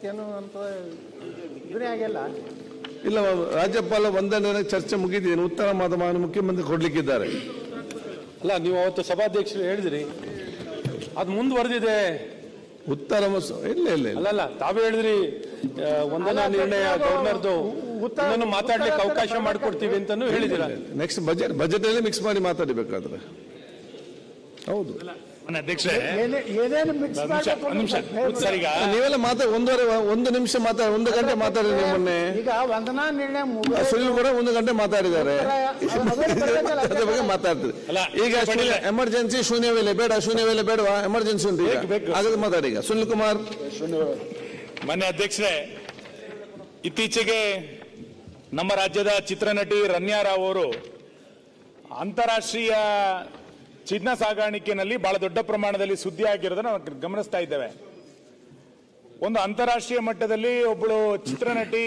ಅದಕ್ಕೇನು ಅಂತ ಇದನ್ನೇ ಆಗಿಲ್ಲ. ಇಲ್ಲ, ರಾಜ್ಯಪಾಲ ವಂದನೆ ಚರ್ಚೆ ಮುಗಿದಿದೆ. ಉತ್ತರ ಮಾಧ್ಯಮ ಮುಖ್ಯಮಂತ್ರಿ ಕೊಡ್ಲಿಕ್ಕಿದ್ದಾರೆ. ಅಲ್ಲ, ನೀವು ಅವತ್ತು ಸಭಾಧ್ಯಕ್ಷರು ಹೇಳಿದ್ರಿ, ಅದು ಮುಂದುವರೆದಿದೆ. ಉತ್ತರ ಇಲ್ಲ ಇಲ್ಲ ಅಲ್ಲಲ್ಲ, ತಾವೇ ಹೇಳಿದ್ರಿ ವಂದನಾ ನಿರ್ಣಯ ಗವರ್ನರ್ದು ಮಾತಾಡ್ಲಿಕ್ಕೆ ಅವಕಾಶ ಮಾಡಿಕೊಡ್ತೀವಿ ಅಂತಾನು ಹೇಳಿದಿರ. ನೆಕ್ಸ್ಟ್ ಬಜೆಟ್ ಅಲ್ಲಿ ಮಿಕ್ಸ್ ಮಾಡಿ ಮಾತಾಡಬೇಕಾದ್ರೆ. ಹೌದು ನೀವೆಲ್ಲ ಒಂದು ನಿಮಿಷ ಮಾತಾಡಿ, 1 ಗಂಟೆ ಮಾತಾಡಿ. ನೀವು ಮೊನ್ನೆ ಈಗ ವಂದನಾ ನಿರ್ಣಯ ಸುನಿಲ್ ಕೂಡ 1 ಗಂಟೆ ಮಾತಾಡಿದ್ದಾರೆ. ಅದ್ರ ಬಗ್ಗೆ ಮಾತಾಡ್ತಾರೆ. ಈಗ ಎಮರ್ಜೆನ್ಸಿ ಶೂನ್ಯ ವೇಳೆ ಬೇಡವಾ? ಎಮರ್ಜೆನ್ಸಿ ಉಂಟು ಹಾಗಾದ್ರೆ ಮಾತಾಡಿ. ಈಗ ಸುನಿಲ್ ಕುಮಾರ್. ಮಾನ್ಯ ಅಧ್ಯಕ್ಷರೇ, ಇತ್ತೀಚೆಗೆ ನಮ್ಮ ರಾಜ್ಯದ ಚಿತ್ರನಟಿ ರನ್ಯಾ ರಾವ್ ಅವರು ಅಂತಾರಾಷ್ಟ್ರೀಯ ಚಿನ್ನ ಸಾಗಾಣಿಕೆಯಲ್ಲಿ ಬಹಳ ದೊಡ್ಡ ಪ್ರಮಾಣದಲ್ಲಿ ಸುದ್ದಿ ಆಗಿರೋದನ್ನ ನಾವು ಗಮನಿಸ್ತಾ ಇದ್ದೇವೆ. ಒಂದು ಅಂತಾರಾಷ್ಟ್ರೀಯ ಮಟ್ಟದಲ್ಲಿ ಒಬ್ಬಳು ಚಿತ್ರನಟಿ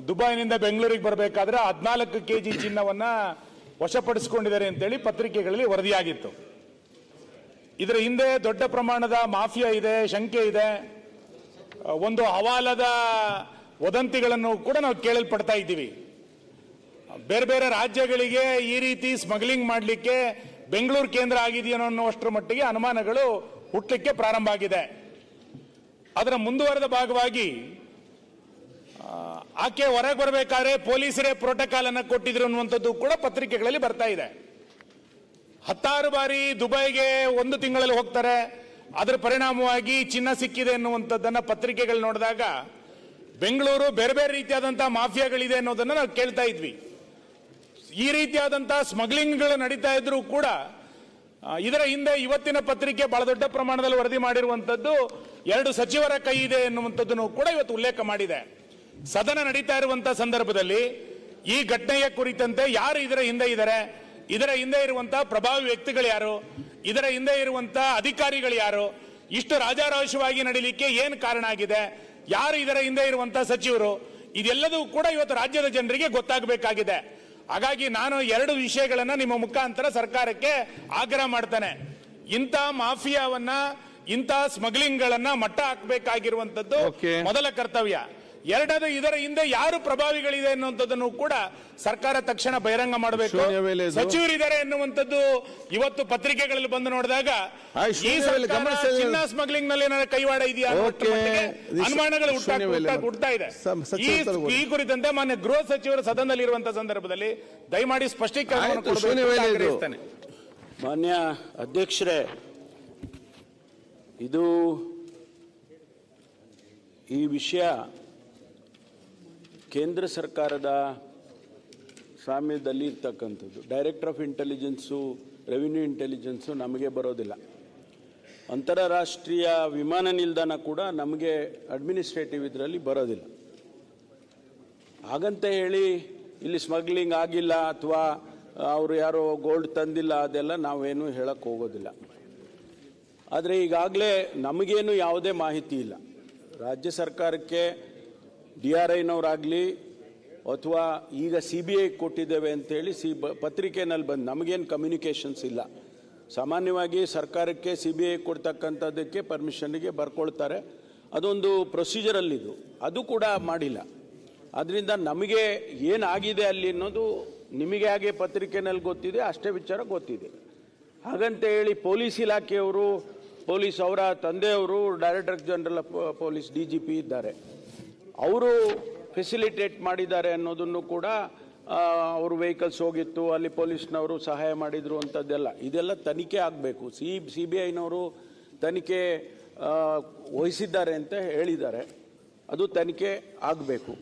ದುಬೈನಿಂದ ಬೆಂಗಳೂರಿಗೆ ಬರಬೇಕಾದ್ರೆ 14 kg ಚಿನ್ನವನ್ನ ವಶಪಡಿಸಿಕೊಂಡಿದ್ದಾರೆ ಅಂತೇಳಿ ಪತ್ರಿಕೆಗಳಲ್ಲಿ ವರದಿಯಾಗಿತ್ತು. ಇದರ ಹಿಂದೆ ದೊಡ್ಡ ಪ್ರಮಾಣದ ಮಾಫಿಯಾ ಇದೆ, ಶಂಕೆ ಇದೆ. ಒಂದು ಹವಾಲದ ವದಂತಿಗಳನ್ನು ಕೂಡ ನಾವು ಕೇಳಲ್ಪಡ್ತಾ ಇದ್ದೀವಿ. ಬೇರೆ ಬೇರೆ ರಾಜ್ಯಗಳಿಗೆ ಈ ರೀತಿ ಸ್ಮಗ್ಲಿಂಗ್ ಮಾಡಲಿಕ್ಕೆ ಬೆಂಗಳೂರು ಕೇಂದ್ರ ಆಗಿದೆಯೋ ಅನ್ನುವಷ್ಟರ ಮಟ್ಟಿಗೆ ಅನುಮಾನಗಳು ಹುಟ್ಟಲಿಕ್ಕೆ ಪ್ರಾರಂಭ ಆಗಿದೆ. ಅದರ ಮುಂದುವರೆದ ಭಾಗವಾಗಿ ಆಕೆ ಹೊರಗೆ ಬರಬೇಕಾದ್ರೆ ಪೊಲೀಸರೇ ಪ್ರೋಟೋಕಾಲ್ ಅನ್ನು ಕೊಟ್ಟಿದ್ರು ಅನ್ನುವಂಥದ್ದು ಕೂಡ ಪತ್ರಿಕೆಗಳಲ್ಲಿ ಬರ್ತಾ ಇದೆ. 10 ಬಾರಿ ದುಬೈಗೆ 1 ತಿಂಗಳಲ್ಲಿ ಹೋಗ್ತಾರೆ. ಅದರ ಪರಿಣಾಮವಾಗಿ ಚಿನ್ನ ಸಿಕ್ಕಿದೆ ಎನ್ನುವಂಥದ್ದನ್ನ ಪತ್ರಿಕೆಗಳು ನೋಡಿದಾಗ ಬೆಂಗಳೂರು ಬೇರೆ ಬೇರೆ ರೀತಿಯಾದಂತಹ ಮಾಫಿಯಾಗಳಿದೆ ಅನ್ನೋದನ್ನ ನಾವು ಕೇಳ್ತಾ ಇದ್ವಿ. ಈ ರೀತಿಯಾದಂತಹ ಸ್ಮಗ್ಲಿಂಗ್ಗಳು ನಡೀತಾ ಇದ್ರೂ ಕೂಡ ಇದರ ಹಿಂದೆ ಇವತ್ತಿನ ಪತ್ರಿಕೆ ಬಹಳ ದೊಡ್ಡ ಪ್ರಮಾಣದಲ್ಲಿ ವರದಿ ಮಾಡಿರುವಂತದ್ದು 2 ಸಚಿವರ ಕೈ ಇದೆ ಎನ್ನುವಂಥದ್ದನ್ನು ಕೂಡ ಇವತ್ತು ಉಲ್ಲೇಖ ಮಾಡಿದೆ. ಸದನ ನಡೀತಾ ಇರುವಂತಹ ಸಂದರ್ಭದಲ್ಲಿ ಈ ಘಟನೆಯ ಕುರಿತಂತೆ ಯಾರು ಇದರ ಹಿಂದೆ ಇದ್ದಾರೆ, ಇದರ ಹಿಂದೆ ಇರುವಂತಹ ಪ್ರಭಾವಿ ವ್ಯಕ್ತಿಗಳು ಯಾರು, ಇದರ ಹಿಂದೆ ಇರುವಂತಹ ಅಧಿಕಾರಿಗಳು ಯಾರು, ಇಷ್ಟು ರಾಜಾರೋಷವಾಗಿ ನಡೀಲಿಕ್ಕೆ ಏನು ಕಾರಣ ಆಗಿದೆ, ಯಾರು ಇದರ ಹಿಂದೆ ಇರುವಂತಹ ಸಚಿವರು, ಇದೆಲ್ಲದೂ ಕೂಡ ಇವತ್ತು ರಾಜ್ಯದ ಜನರಿಗೆ ಗೊತ್ತಾಗಬೇಕಾಗಿದೆ. ಹಾಗಾಗಿ ನಾನು 2 ವಿಷಯಗಳನ್ನ ನಿಮ್ಮ ಮುಖಾಂತರ ಸರ್ಕಾರಕ್ಕೆ ಆಗ್ರಹ ಮಾಡ್ತೇನೆ. ಇಂಥ ಮಾಫಿಯಾವನ್ನ, ಇಂಥ ಸ್ಮಗ್ಲಿಂಗ್ ಗಳನ್ನ ಮಟ್ಟ ಹಾಕಬೇಕಾಗಿರುವಂತದ್ದು ಮೊದಲ ಕರ್ತವ್ಯ. 2ನೇದು, ಇದರ ಹಿಂದೆ ಯಾರು ಪ್ರಭಾವಿಗಳಿದೆ ಅನ್ನುವಂಥದ್ದನ್ನು ಕೂಡ ಸರ್ಕಾರ ತಕ್ಷಣ ಬಹಿರಂಗ ಮಾಡಬೇಕು. ಸಚಿವರಿದ್ದಾರೆ ಎನ್ನುವಂಥದ್ದು ಇವತ್ತು ಪತ್ರಿಕೆಗಳಲ್ಲಿ ಬಂದು ನೋಡಿದಾಗ ಈ ಸರ್ಕಾರ ಚಿನ್ನ ಸ್ಮಗ್ಲಿಂಗ್ ನಲ್ಲಿ ಏನಾದ್ರು ಕೈವಾಡ ಇದೆಯಾ ಅನುಮಾನಗಳು ಹುಟ್ಟುತ್ತಾ ಇದೆ. ಈ ಕುರಿತಂತೆ ಮಾನ್ಯ ಗೃಹ ಸಚಿವರು ಸದನದಲ್ಲಿ ಇರುವಂತಹ ಸಂದರ್ಭದಲ್ಲಿ ದಯಮಾಡಿ ಸ್ಪಷ್ಟೀಕರಣ ಕೊಡಬೇಕು. ಮಾನ್ಯ ಅಧ್ಯಕ್ಷರೇ, ಇದು ಈ ವಿಷಯ ಕೇಂದ್ರ ಸರ್ಕಾರದ ಸ್ವಾಮ್ಯದಲ್ಲಿ ಇರ್ತಕ್ಕಂಥದ್ದು. Director of intelligence, revenue intelligence ನಮಗೆ ಬರೋದಿಲ್ಲ. ಅಂತಾರಾಷ್ಟ್ರೀಯ ವಿಮಾನ ನಿಲ್ದಾಣ ಕೂಡ ನಮಗೆ ಅಡ್ಮಿನಿಸ್ಟ್ರೇಟಿವ್ ಇದರಲ್ಲಿ ಬರೋದಿಲ್ಲ. ಹಾಗಂತ ಹೇಳಿ ಇಲ್ಲಿ ಸ್ಮಗ್ಲಿಂಗ್ ಆಗಿಲ್ಲ ಅಥವಾ ಅವರು ಯಾರೋ ಗೋಲ್ಡ್ ತಂದಿಲ್ಲ ಅದೆಲ್ಲ ನಾವೇನು ಹೇಳಕ್ಕೆ ಹೋಗೋದಿಲ್ಲ. ಆದರೆ ಈಗಾಗಲೇ ನಮಗೇನು ಯಾವುದೇ ಮಾಹಿತಿ ಇಲ್ಲ. ರಾಜ್ಯ ಸರ್ಕಾರಕ್ಕೆ DRIನವರಾಗಲಿ ಅಥವಾ ಈಗ CBI ಕೊಟ್ಟಿದ್ದೇವೆ ಅಂತೇಳಿ ಪತ್ರಿಕೆಯಲ್ಲಿ ಬಂದು ನಮಗೇನು ಕಮ್ಯುನಿಕೇಷನ್ಸ್ ಇಲ್ಲ. ಸಾಮಾನ್ಯವಾಗಿ ಸರ್ಕಾರಕ್ಕೆ CBI ಕೊಡ್ತಕ್ಕಂಥದ್ದಕ್ಕೆ ಪರ್ಮಿಷನ್ಗೆ ಬರ್ಕೊಳ್ತಾರೆ, ಅದೊಂದು ಪ್ರೊಸೀಜರಲ್ಲಿದ್ದು, ಅದು ಕೂಡ ಮಾಡಿಲ್ಲ. ಅದರಿಂದ ನಮಗೆ ಏನಾಗಿದೆ ಅಲ್ಲಿ ಅನ್ನೋದು ನಿಮಗೆ ಹಾಗೆ ಪತ್ರಿಕೆಯಲ್ಲಿ ಗೊತ್ತಿದೆ, ಅಷ್ಟೇ ವಿಚಾರ ಗೊತ್ತಿದೆ. ಹಾಗಂತ ಹೇಳಿ ಪೊಲೀಸ್ ಇಲಾಖೆಯವರು, ಪೊಲೀಸ್ ಅವರ ತಂದೆಯವರು director general of police DGP ಇದ್ದಾರೆ, ಅವರು ಫೆಸಿಲಿಟೇಟ್ ಮಾಡಿದ್ದಾರೆ ಅನ್ನೋದನ್ನು ಕೂಡ ಅವರು ವೆಹಿಕಲ್ಸ್ ಹೋಗಿತ್ತು, ಅಲ್ಲಿ ಪೊಲೀಸ್ನವರು ಸಹಾಯ ಮಾಡಿದ್ರು ಅಂಥದ್ದೆಲ್ಲ ಇದೆಲ್ಲ ತನಿಖೆ ಆಗಬೇಕು. CBIನವರು ತನಿಖೆ ವಹಿಸಿದ್ದಾರೆ ಅಂತ ಹೇಳಿದ್ದಾರೆ, ಅದು ತನಿಖೆ ಆಗಬೇಕು.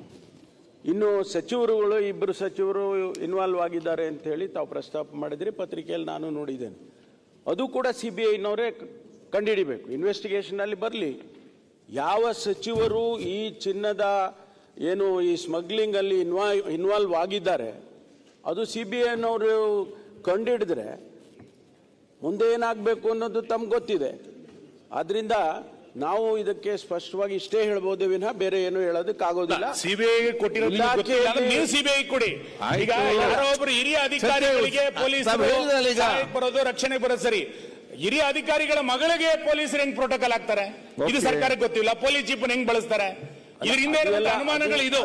ಇನ್ನು ಸಚಿವರುಗಳು, 2 ಸಚಿವರು ಇನ್ವಾಲ್ವ್ ಆಗಿದ್ದಾರೆ ಅಂತ ಹೇಳಿ ತಾವು ಪ್ರಸ್ತಾಪ ಮಾಡಿದ್ರಿ, ಪತ್ರಿಕೆಯಲ್ಲಿ ನಾನು ನೋಡಿದ್ದೇನೆ. ಅದು ಕೂಡ CBIನವರೇ ಕಂಡುಹಿಡಿಬೇಕು, ಇನ್ವೆಸ್ಟಿಗೇಷನಲ್ಲಿ ಬರಲಿ. ಯಾವ ಸಚಿವರು ಈ ಚಿನ್ನದ ಏನು ಈ ಸ್ಮಗ್ಲಿಂಗಲ್ಲಿ ಇನ್ವಾಲ್ವ್ ಆಗಿದ್ದಾರೆ ಅದು CBIನವರು ಕಂಡುಹಿಡಿದ್ರೆ ಮುಂದೆ ಏನಾಗಬೇಕು ಅನ್ನೋದು ತಮ್ಗೆ ಗೊತ್ತಿದೆ. ಆದ್ದರಿಂದ ನಾವು ಇದಕ್ಕೆ ಸ್ಪಷ್ಟವಾಗಿ ಇಷ್ಟೇ ಹೇಳ್ಬೋದು ವಿನಃ ಬೇರೆ ಏನು ಹೇಳೋದಕ್ಕಾಗೋದಿಲ್ಲ. CBI ನೀವು CBI ಕೊಡಿ. ಈಗ ಯಾರೋ ಒಬ್ಬರು ಹಿರಿಯ ಅಧಿಕಾರಿಗಳಿಗೆ ಪೊಲೀಸ್ ಬರೋದು, ರಕ್ಷಣೆ ಬರೋದು ಸರಿ. ಹಿರಿಯ ಅಧಿಕಾರಿಗಳ ಮಗಳಿಗೆ ಪೊಲೀಸರು ಹೆಂಗ್ ಪ್ರೋಟೋಕಾಲ್ ಆಗ್ತಾರೆ? ಇದು ಸರ್ಕಾರಕ್ಕೆ ಗೊತ್ತಿಲ್ಲ. ಪೊಲೀಸ್ ಜೀಪ್ ಹೆಂಗ್ ಬಳಸ್ತಾರೆ? ಇದರಿಂದ ಅನುಮಾನಗಳು ಇದು.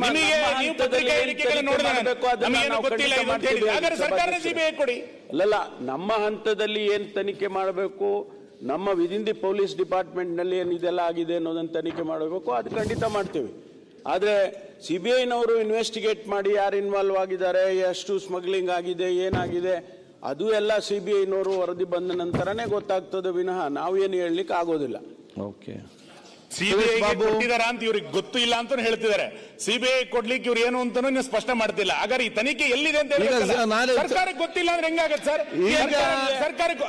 ನಿಮಗೆ ನೀವು ಪತ್ರಿಕಾ ಹೇಳಿಕೆಗಳು ನೋಡಿದ್ರೆ ನಮಗೇನು ಗೊತ್ತಿಲ್ಲ ಇದು ಅಂತ ಹೇಳಿದ್ರೆ ಹಾಗಾದ್ರೆ ಸರ್ಕಾರದ ಸಿಬಿಐ ಕೊಡಿ. ಅಲ್ಲಲ್ಲ, ನಮ್ಮ ಹಂತದಲ್ಲಿ ಏನ್ ತನಿಖೆ ಮಾಡಬೇಕು, ನಮ್ಮ ವಿದಿನ್ ದಿ ಪೊಲೀಸ್ ಡಿಪಾರ್ಟ್ಮೆಂಟ್ ನಲ್ಲಿ ಏನ್ ಇದೆಲ್ಲ ಆಗಿದೆ ಅನ್ನೋದನ್ನ ತನಿಖೆ ಮಾಡಬೇಕು, ಅದು ಖಂಡಿತ ಮಾಡ್ತೀವಿ. ಆದ್ರೆ ಸಿಬಿಐನವರು ಇನ್ವೆಸ್ಟಿಗೇಟ್ ಮಾಡಿ ಯಾರು ಇನ್ವಾಲ್ವ್ ಆಗಿದ್ದಾರೆ, ಎಷ್ಟು ಸ್ಮಗ್ಲಿಂಗ್ ಆಗಿದೆ, ಏನಾಗಿದೆ, ಅದು ಎಲ್ಲ ಸಿಬಿಐನವರು ವರದಿ ಬಂದ ನಂತರನೇ ಗೊತ್ತಾಗ್ತದೆ ವಿನಃ ನಾವೇನು ಹೇಳಲಿಕ್ಕೆ ಆಗೋದಿಲ್ಲ. ಓಕೆ, ಸಿಬಿಐ ಕೊಟ್ಟಿದಾರ ಅಂತ ಇವ್ರಿಗೆ ಗೊತ್ತು ಇಲ್ಲ ಅಂತ ಹೇಳ್ತಿದ್ದಾರೆ. ಸಿಬಿಐ ಕೊಡ್ಲಿಕ್ಕೆ ಇವ್ರು ಏನು ಅಂತಾನು ನೀವು ಸ್ಪಷ್ಟ ಮಾಡ್ತಿಲ್ಲ. ಹಾಗಾದ್ರೆ ಈ ತನಿಖೆ ಎಲ್ಲಿದೆ ಅಂತ ಸರ್ಕಾರಕ್ಕೆ ಗೊತ್ತಿಲ್ಲ ಅಂದ್ರೆ ಹೆಂಗಾಗತ್ತೆ ಸರ್? ಸರ್ಕಾರಕ್ಕೆ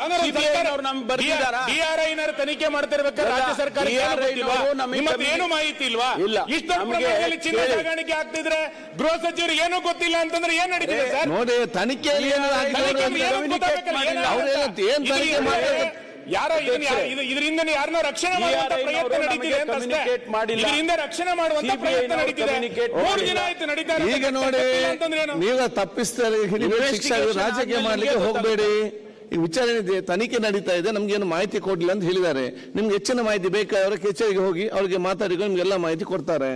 DRI ತನಿಖೆ ಮಾಡ್ತಿರ್ಬೇಕಾದ್ರೆ ರಾಜ್ಯ ಸರ್ಕಾರ ಏನು ಮಾಹಿತಿ ಇಲ್ವಾ? ಇಷ್ಟೊಂದು ಪ್ರಮಾಣದಲ್ಲಿ ಚಿನ್ನ ಸಾಗಾಣಿಕೆ ಆಗ್ತಿದ್ರೆ ಗೃಹ ಸಚಿವರಿಗೆ ಏನೂ ಗೊತ್ತಿಲ್ಲ ಅಂತಂದ್ರೆ ಏನ್ ನಡೀತಿದೆ ಸರ್? ನೋಡಿ, ತನಿಖೆಯಲ್ಲಿ ಇದರಿಂದ ಯಾರನ್ನ ರಕ್ಷಣೆ ಮಾಡುವಂತ ಪ್ರಯತ್ನ ನಡೀತಿದೆ ಅಂತ ಅಷ್ಟೇ. ಇದರಿಂದ ರಕ್ಷಣೆ ಮಾಡುವಂತ ಪ್ರಯತ್ನ ನಡೀತಿದೆ. 3 ದಿನ ಆಯ್ತು ನಡೀತಾ ಇದೆ. ಈಗ ನೋಡಿ, ನೀವು ತಪ್ಪಿಸ್ತಾರೆ ರಾಜಕೀಯ ಮಾಡ್ಲಿಕ್ಕೆ ಹೋಗಬೇಡಿ. ಈ ವಿಚಾರಣೆ ತನಿಖೆ ನಡೀತಾ ಇದೆ, ನಮ್ಗೇನು ಮಾಹಿತಿ ಕೊಡ್ಲಿಲ್ಲ ಅಂತ ಹೇಳಿದ್ದಾರೆ. ನಿಮ್ಗೆ ಹೆಚ್ಚಿನ ಮಾಹಿತಿ ಬೇಕಾದ್ರೆ ಕಚೇರಿಗೆ ಹೋಗಿ ಅವ್ರಿಗೆ ಮಾತಾಡಿಕೊಂಡು ನಿಮ್ಗೆಲ್ಲ ಮಾಹಿತಿ ಕೊಡ್ತಾರೆ.